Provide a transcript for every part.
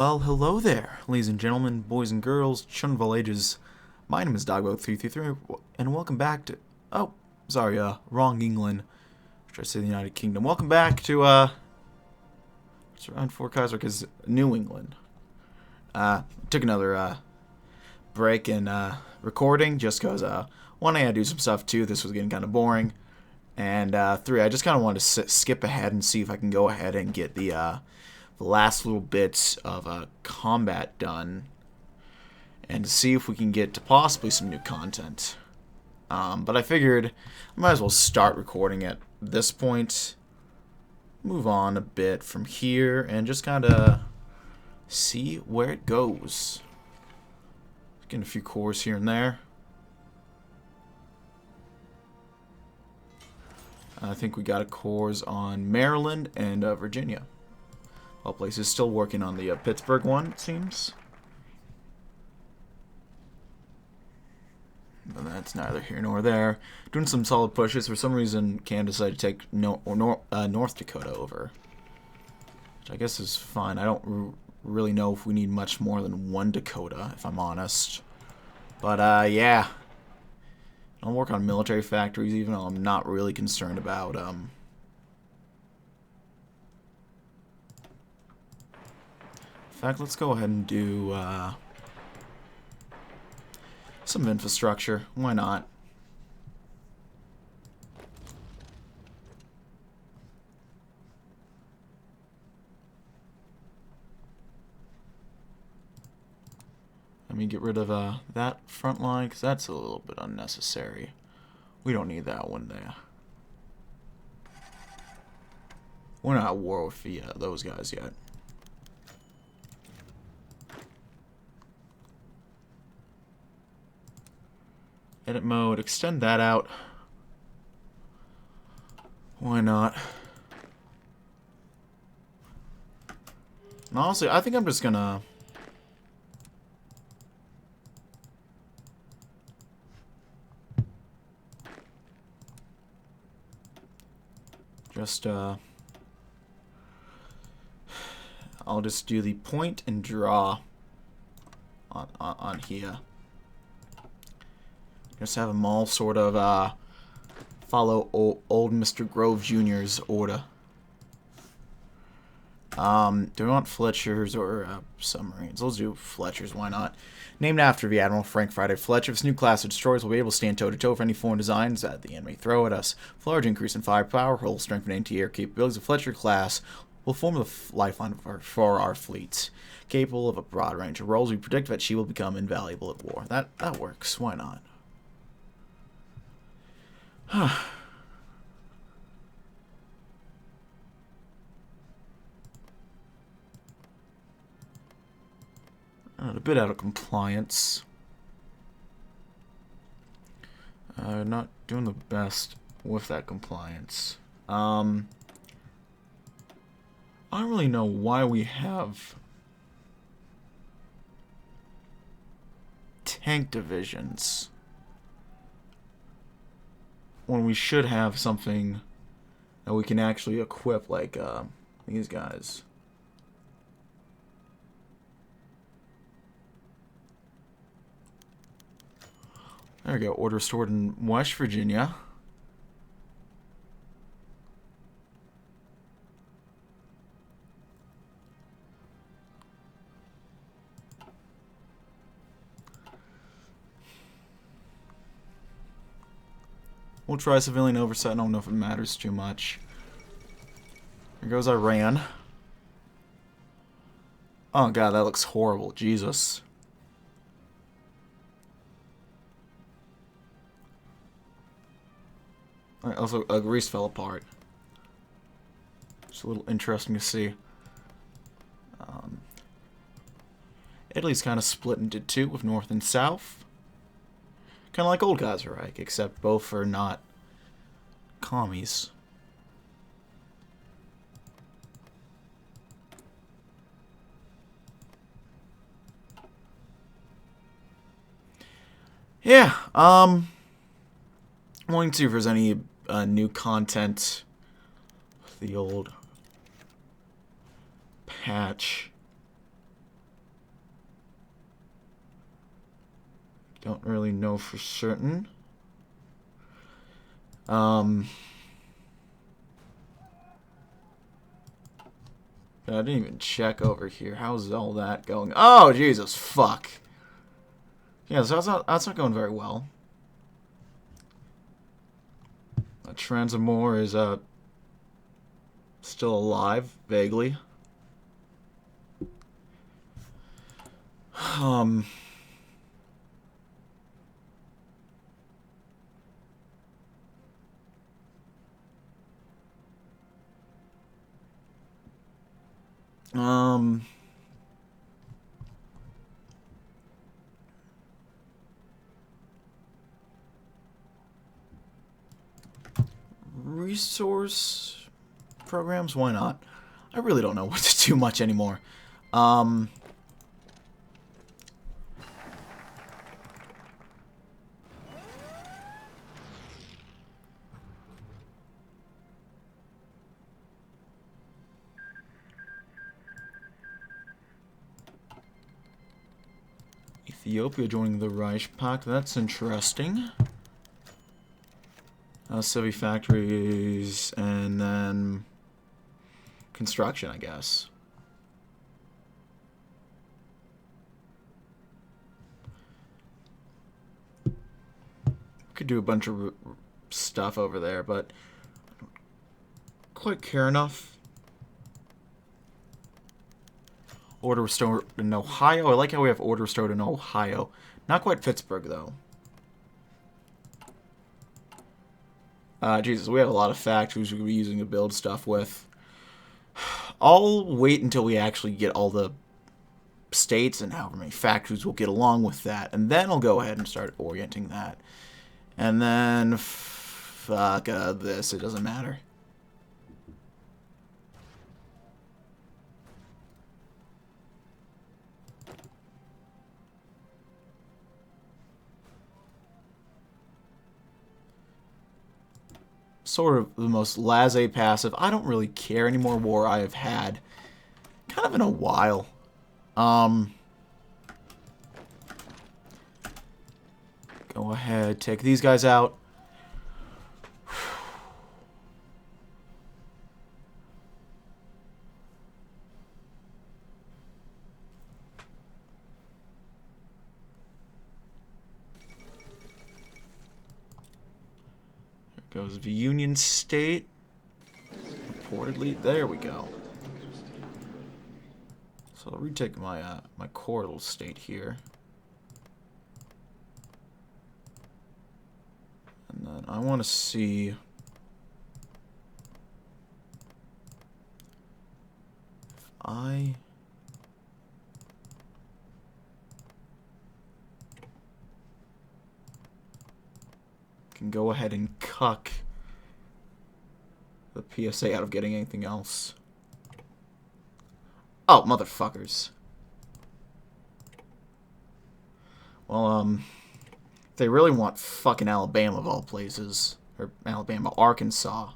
Well, hello there, ladies and gentlemen, boys and girls, children of all ages. My name is DB333, and welcome back to... Oh, sorry, wrong England. Should I say the United Kingdom? Welcome back to, it's around for Kaiserreich is New England. Took another, break in, recording, just because, one, I had to do some stuff, too, this was getting kind of boring. And, three, I just kind of wanted to skip ahead and see if I can go ahead and get the last little bits of combat done and to see if we can get to possibly some new content. But I figured I might as well start recording at this point, move on a bit from here, and just kind of see where it goes. Getting a few cores here and there. I think we got a cores on Maryland and Virginia. All places still working on the Pittsburgh one, it seems. But that's neither here nor there. Doing some solid pushes. For some reason, Canada decided to take North Dakota over, which I guess is fine. I don't really know if we need much more than one Dakota, if I'm honest. But yeah, I'll work on military factories, even though I'm not really concerned about In fact, let's go ahead and do some infrastructure. Why not? Let me get rid of that front line, because that's a little bit unnecessary. We don't need that one there. We're not at war with those guys yet. Edit mode, extend that out. Why not? And honestly, I think I'm just gonna... I'll just do the point and draw on here. Just have them all sort of follow old Mr. Grove Jr.'s order. Do we want Fletchers or submarines? Let's do Fletchers, why not? Named after the Admiral Frank Friday Fletcher, this new class of destroyers will be able to stand toe-to-toe with any foreign designs that the enemy throw at us. With a large increase in firepower, hull strength, and anti-air capabilities, the Fletcher class will form the lifeline for our fleets. Capable of a broad range of roles, we predict that she will become invaluable at war. That works, why not? A bit out of compliance. Not doing the best with that compliance. I don't really know why we have tank divisions when we should have something that we can actually equip, like these guys. There we go. Order stored in West Virginia. We'll try civilian oversight. I don't know if it matters too much. Here goes Iran. Oh god, that looks horrible. Jesus. Alright, also, Greece fell apart. It's a little interesting to see. Italy's kind of split into two with North and South. Kind of like old Kaiserreich, except both are not commies. Yeah, I'm wanting to see if there's any new content with the old patch. Don't really know for certain. I didn't even check over here. How's all that going? Oh, Jesus, fuck. Yeah, so that's not going very well. Transamore is still alive, vaguely. Resource programs? Why not? I really don't know what to do much anymore. Ethiopia joining the Reich Pact. That's interesting. Civi factories, and then construction, I guess. Could do a bunch of stuff over there, but I don't quite care enough. Order restored in Ohio. I like how we have order restored in Ohio. Not quite Pittsburgh, though. Jesus, we have a lot of factories we could be using to build stuff with. I'll wait until we actually get all the states and however many factories we'll get along with that, and then I'll go ahead and start orienting that. And then, fuck this, it doesn't matter. Sort of the most laissez passive. I don't really care any more war I have had kind of in a while. Go ahead, take these guys out. Goes the Union State. Reportedly, there we go. So I'll retake my my core little state here, and then I want to see if I can go ahead and cuck the PSA out of getting anything else. Oh, motherfuckers. Well, if they really want fucking Alabama of all places, or Alabama, Arkansas.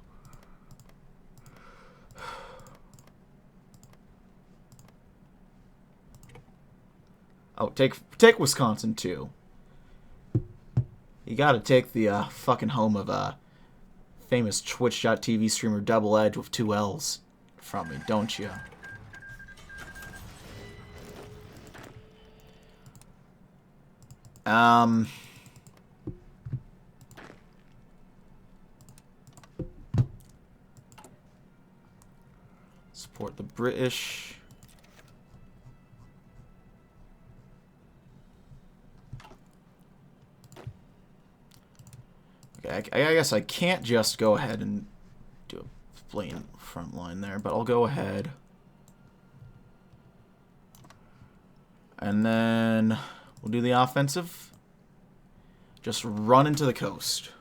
Oh, take Wisconsin too. You gotta take the fucking home of famous Twitch.tv streamer Double Edge with 2 L's from me, don't you? Support the British. Okay, I guess I can't just go ahead and do a plain front line there, but I'll go ahead. And then we'll do the offensive. Just run into the coast.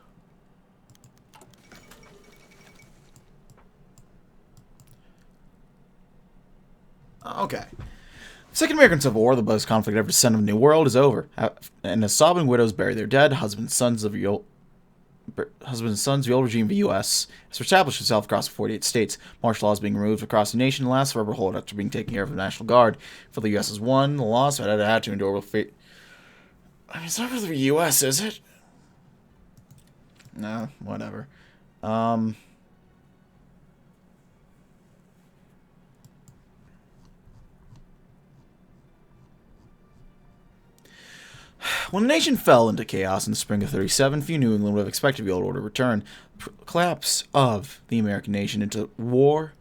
Okay. Second American Civil War, the bloodiest conflict ever descended on the New World, is over. And as sobbing widows bury their dead, husbands and sons, the old regime of the U.S. has established itself across the 48 states. Martial laws being removed across the nation, and last forever hold after being taken care of the National Guard. For the U.S. has won, the loss had to endure with fate. I mean, it's not really the U.S., is it? No, whatever. When the nation fell into chaos in the spring of 37, few New England would have expected the old order to return. The collapse of the American nation into war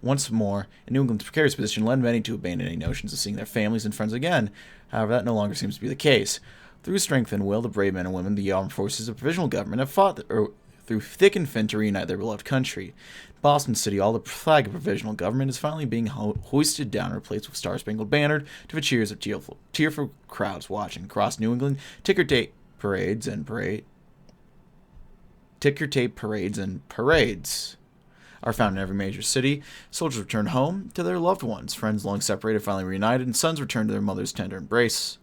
once more, in New England's precarious position led many to abandon any notions of seeing their families and friends again. However, that no longer seems to be the case. Through strength and will, the brave men and women of the armed forces of the provisional government have fought through thick and thin to reunite their beloved country. In Boston City, all the flag of provisional government is finally being hoisted down and replaced with Star-Spangled Banner to the cheers of tearful crowds watching. Across New England, ticker tape parades are found in every major city. Soldiers return home to their loved ones. Friends long separated finally reunited, and sons return to their mother's tender embrace.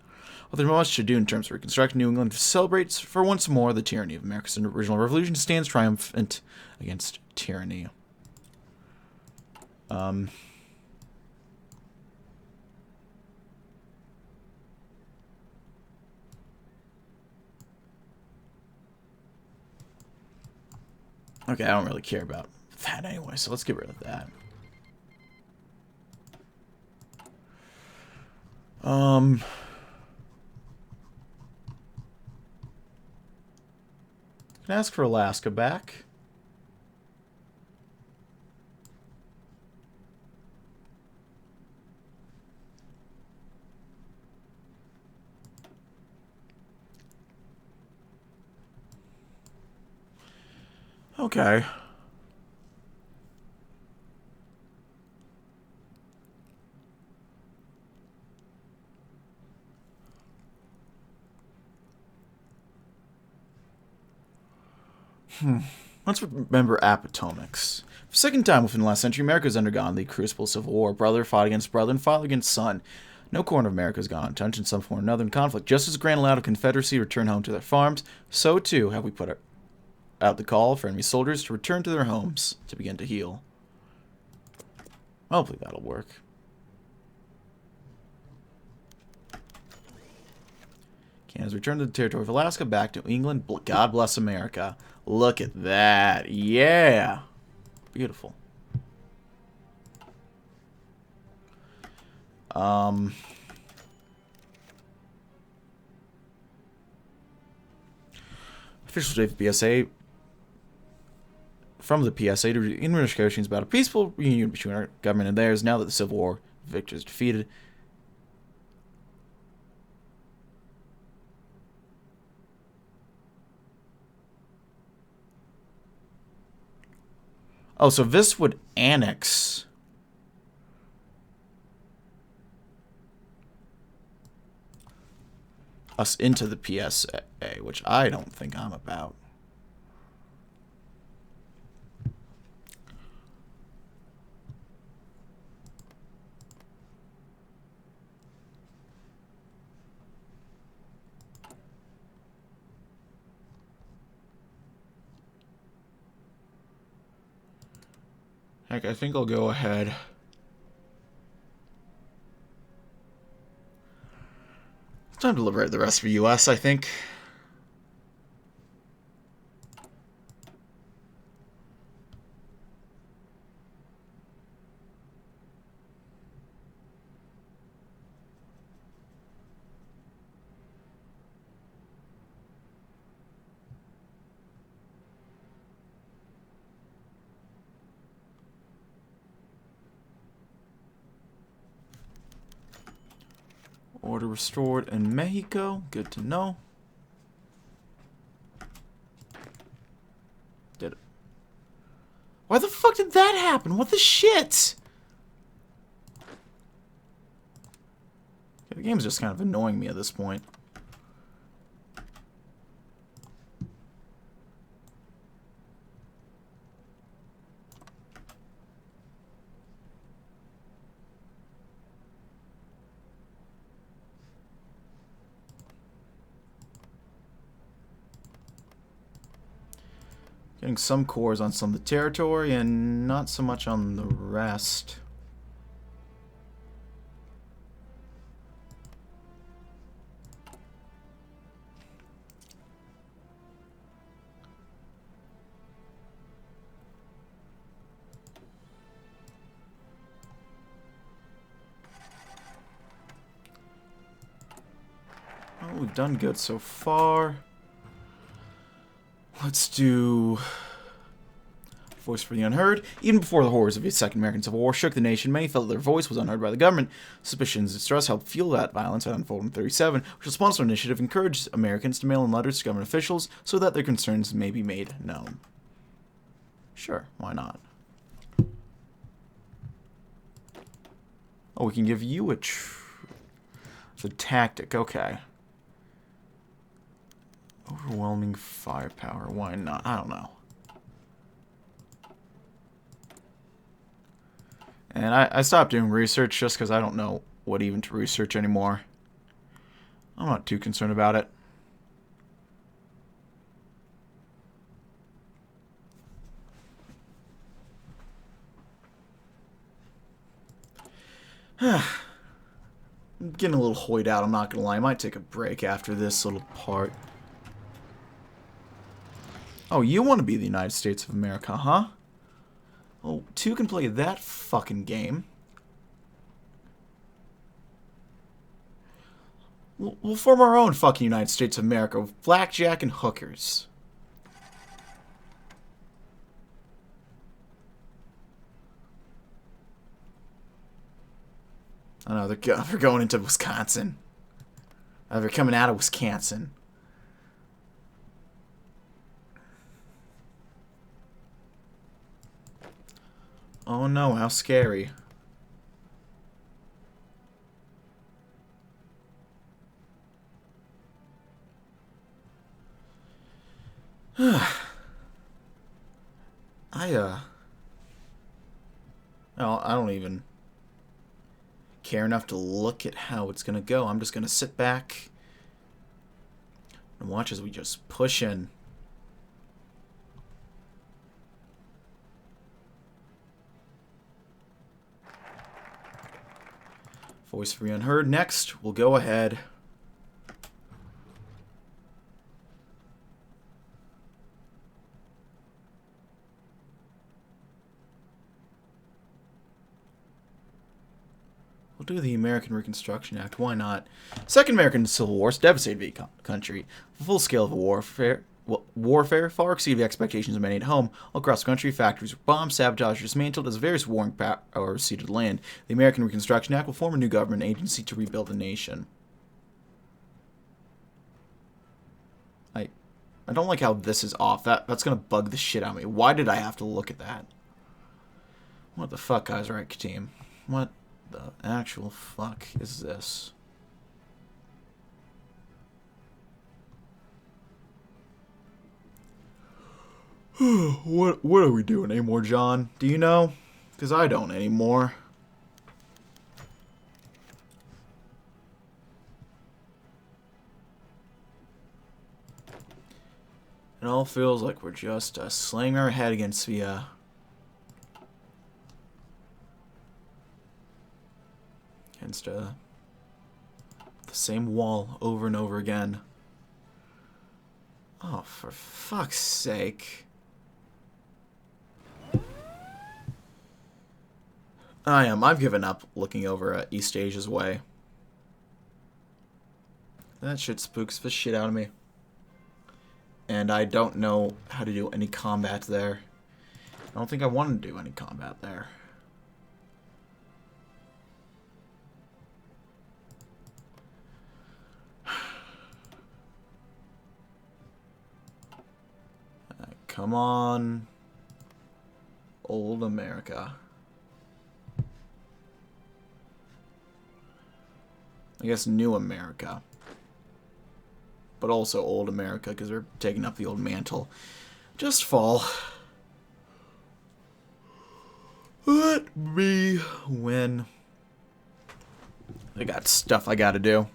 While there's much to do in terms of reconstruction, New England celebrates for once more the tyranny of America's original revolution, stands triumphant against tyranny. Okay, I don't really care about that anyway, so let's get rid of that. Can I ask for Alaska back? Okay. Let's remember Apatomics. For the second time within the last century, America has undergone the crucible civil war. Brother fought against brother and father against son. No corner of America has gone untouched in some form or another in conflict. Just as Grant allowed a Confederacy to return home to their farms, so too have we put out the call for enemy soldiers to return to their homes to begin to heal. Hopefully that'll work. Canada's returned to the territory of Alaska, back to England. God bless America. Look at that. Yeah. Beautiful. Official date of the PSA. From the PSA to in negotiations about a peaceful reunion between our government and theirs now that the Civil War victor is defeated. Oh, so this would annex us into the PSA, which I don't think I'm about. Heck, I think I'll go ahead. It's time to liberate the rest of the U.S., I think. Order restored in Mexico. Good to know. Did it? Why the fuck did that happen? What the shit? Okay, the game's just kind of annoying me at this point. Getting some cores on some of the territory and not so much on the rest. we've done good so far. Let's do Voice for the Unheard. Even before the horrors of the Second American Civil War shook the nation, many felt that their voice was unheard by the government. Suspicions and distrust helped fuel that violence that unfolded in 1937, which was sponsored initiative encouraged Americans to mail in letters to government officials so that their concerns may be made known. Sure, why not? Oh, we can give you a tactic, okay. Overwhelming firepower, why not? I don't know. And I stopped doing research just because I don't know what even to research anymore. I'm not too concerned about it. I'm getting a little hoyed out, I'm not gonna lie. I might take a break after this little part. Oh, you want to be the United States of America, huh? Well, two can play that fucking game. We'll form our own fucking United States of America with blackjack and hookers. I know, they're going into Wisconsin. They're coming out of Wisconsin. Oh no, how scary. I don't even care enough to look at how it's gonna go. I'm just gonna sit back and watch as we just push in. Voice for the Unheard. Next, we'll go ahead. We'll do the American Reconstruction Act. Why not? Second American Civil War devastated the country. The full scale of warfare far exceeded the expectations of many at home. All across the country, factories were bombed, sabotaged, dismantled as various warring powers ceded land. The American Reconstruction Act will form a new government agency to rebuild the nation. I don't like how this is off. That's gonna bug the shit out of me. Why did I have to look at that? What the fuck, Kaiserreich team? What the actual fuck is this? What are we doing anymore, John? Do you know? Because I don't anymore. It all feels like we're just slaying our head against the same wall over and over again. Oh, for fuck's sake. I've given up looking over East Asia's way. That shit spooks the shit out of me. And I don't know how to do any combat there. I don't think I want to do any combat there. Come on, old America. I guess new America. But also old America, because they're taking up the old mantle. Just fall. Let me win. I got stuff I gotta do.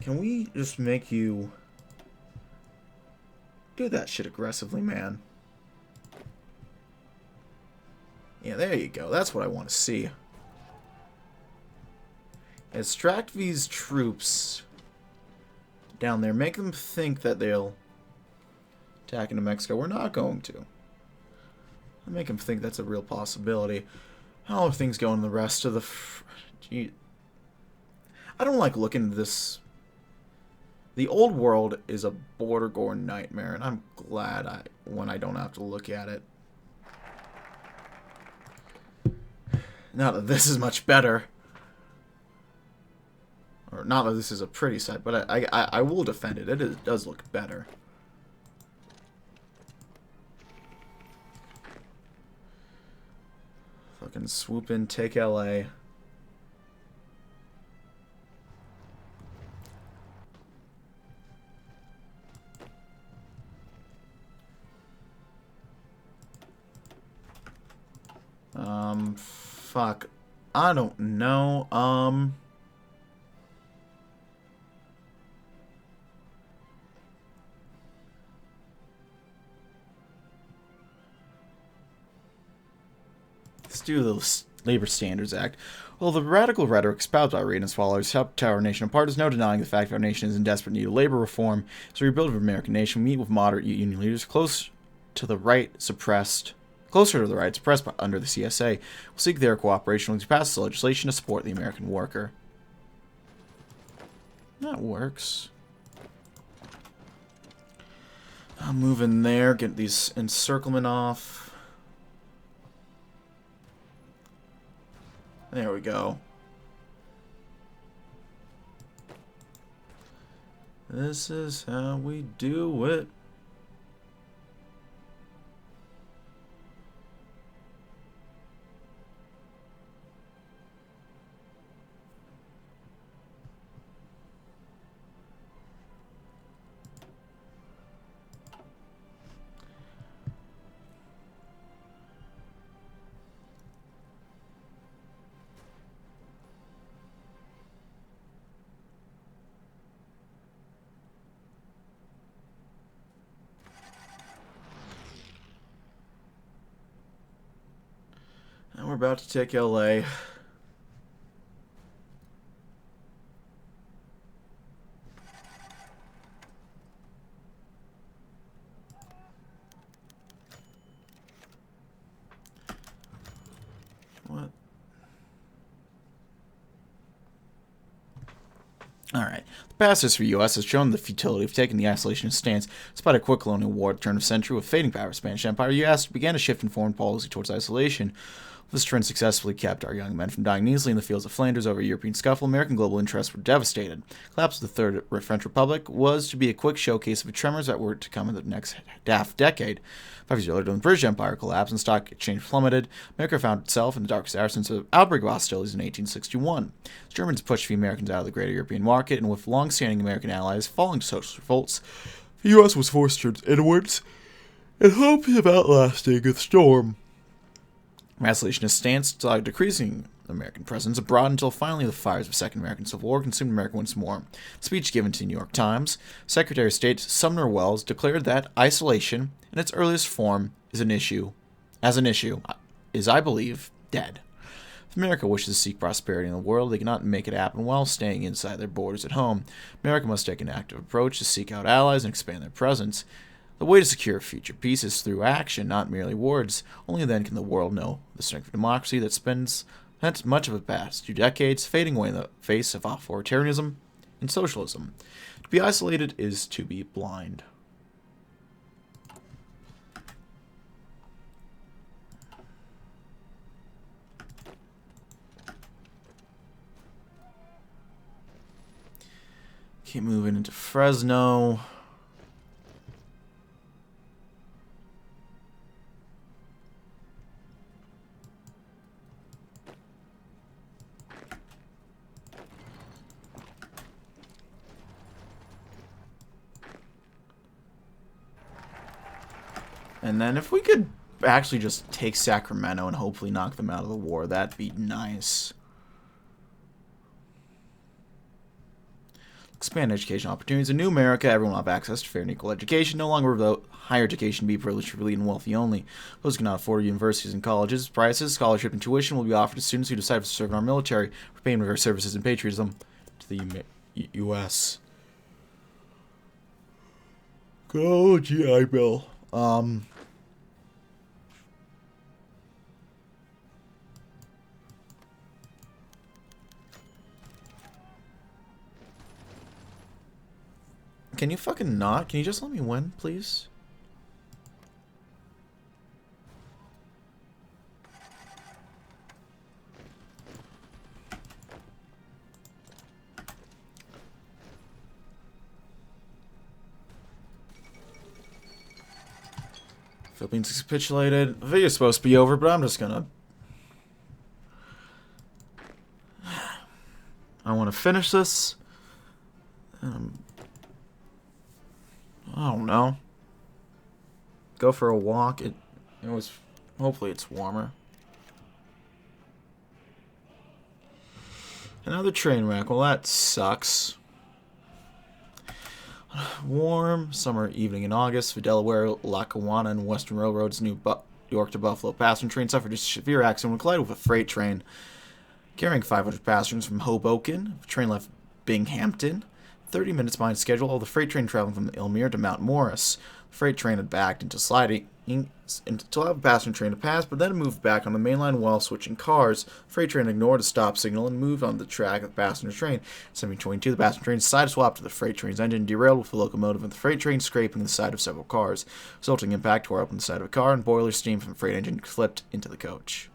Can we just make you do that shit aggressively, man? Yeah, there you go. That's what I want to see. Extract these troops down there. Make them think that they'll attack into Mexico. We're not going to. make him think that's a real possibility. How are things going in the rest of the... Gee, I don't like looking at this. The old world is a border gore nightmare, and I'm glad when I don't have to look at it. Not that this is much better. Or not that this is a pretty sight, but I will defend it. It does look better. Fucking swoop in, take LA. Fuck. I don't know. Let's do the Labor Standards Act. Well, the radical rhetoric espoused by Reagan and followers helped tear our nation apart. There's no denying the fact that our nation is in desperate need of labor reform. As we rebuild the American nation, we meet with moderate union leaders closer to the right suppressed under the CSA. We'll seek their cooperation to pass legislation to support the American worker. That works. I'll move in there, get these encirclement off. There we go. This is how we do it. And we're about to take LA. What? Alright. The past history of the U.S. has shown the futility of taking the isolationist stance. Despite a quick colonial war at the turn of the century with fading power of the Spanish Empire, the U.S. began to shift in foreign policy towards isolation. This trend successfully kept our young men from dying easily in the fields of Flanders over a European scuffle. American global interests were devastated. Collapse of the Third French Republic was to be a quick showcase of the tremors that were to come in the next half decade. 5 years earlier, when the British Empire collapsed and stock exchange plummeted, America found itself in the darkest hour since the outbreak of hostilities in 1861. The Germans pushed the Americans out of the greater European market, and with long-standing American allies falling to social revolts, the U.S. was forced to turn inwards in hopes of outlasting the storm. Isolationist stance saw a decreasing American presence abroad until finally the fires of the Second American Civil War consumed America once more. Speech given to the New York Times, Secretary of State Sumner Welles declared that isolation, in its earliest form, is, I believe, dead. If America wishes to seek prosperity in the world, they cannot make it happen while staying inside their borders at home. America must take an active approach to seek out allies and expand their presence. The way to secure future peace is through action, not merely words. Only then can the world know the strength of democracy that spent much of the past 2 decades fading away in the face of authoritarianism and socialism. To be isolated is to be blind. Keep moving into Fresno. And then if we could actually just take Sacramento and hopefully knock them out of the war, that'd be nice. Expand education opportunities. In New America, everyone will have access to fair and equal education. No longer will higher education be privileged for elite and wealthy only. Those who cannot afford universities and colleges, prices, scholarship, and tuition will be offered to students who decide to serve in our military for payment of our services and patriotism to the U.S. Go GI Bill. Can you fucking not? Can you just let me win, please? Philippines capitulated. The video's supposed to be over, but I'm just gonna... I want to finish this. I don't know. Go for a walk. It was... Hopefully it's warmer. Another train wreck. Well, that sucks. Warm summer evening in August. The Delaware, Lackawanna, and Western Railroad's New York to Buffalo passenger train suffered a severe accident when it collided with a freight train carrying 500 passengers from Hoboken. The train left Binghamton 30 minutes behind schedule. All the freight train traveling from Elmere to Mount Morris. The freight train had backed into sliding to allow the passenger train to pass, but then it moved back on the main line while switching cars. The freight train ignored a stop signal and moved on the track of the passenger train. 722, the passenger train side swapped to the freight train's engine, derailed with the locomotive and the freight train scraping the side of several cars. Resulting impact tore open the side of a car, and boiler steam from the freight engine flipped into the coach.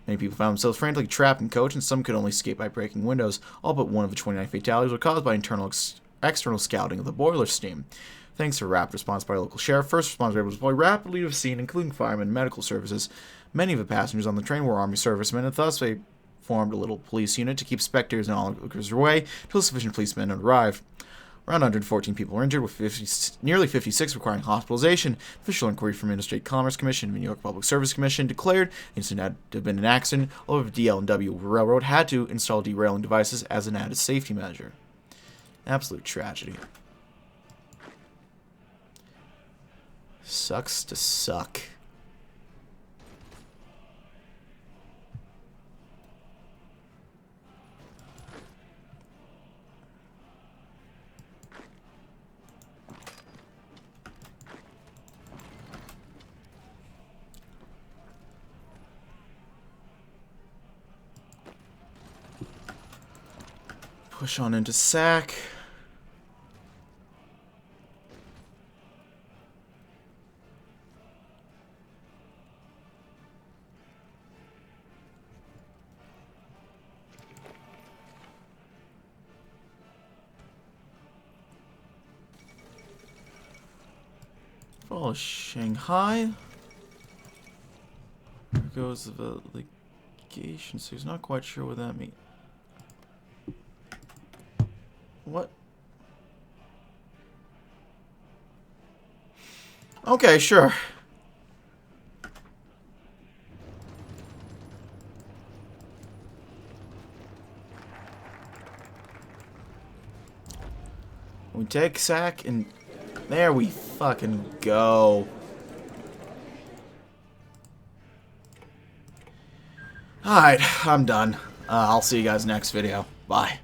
Many people found themselves frantically trapped in the coach, and some could only escape by breaking windows. All but one of the 29 fatalities were caused by external scouting of the boiler steam. Thanks to rapid response by a local sheriff, first responders were able to deploy rapidly to the scene, including firemen and medical services. Many of the passengers on the train were Army servicemen, and thus they formed a little police unit to keep spectators and onlookers away until sufficient policemen had arrived. Around 114 people were injured, with nearly 56 requiring hospitalization. Official inquiry from Interstate Commerce Commission and the New York Public Service Commission declared the incident had to have been an accident, although the DL&W Railroad had to install derailing devices as an added safety measure. Absolute tragedy. Sucks to suck. Push on into sack. Oh, Shanghai. There goes the legation, so he's not quite sure what that means. What? Okay, sure. We take sack and there we fucking go. Alright, I'm done. I'll see you guys next video. Bye.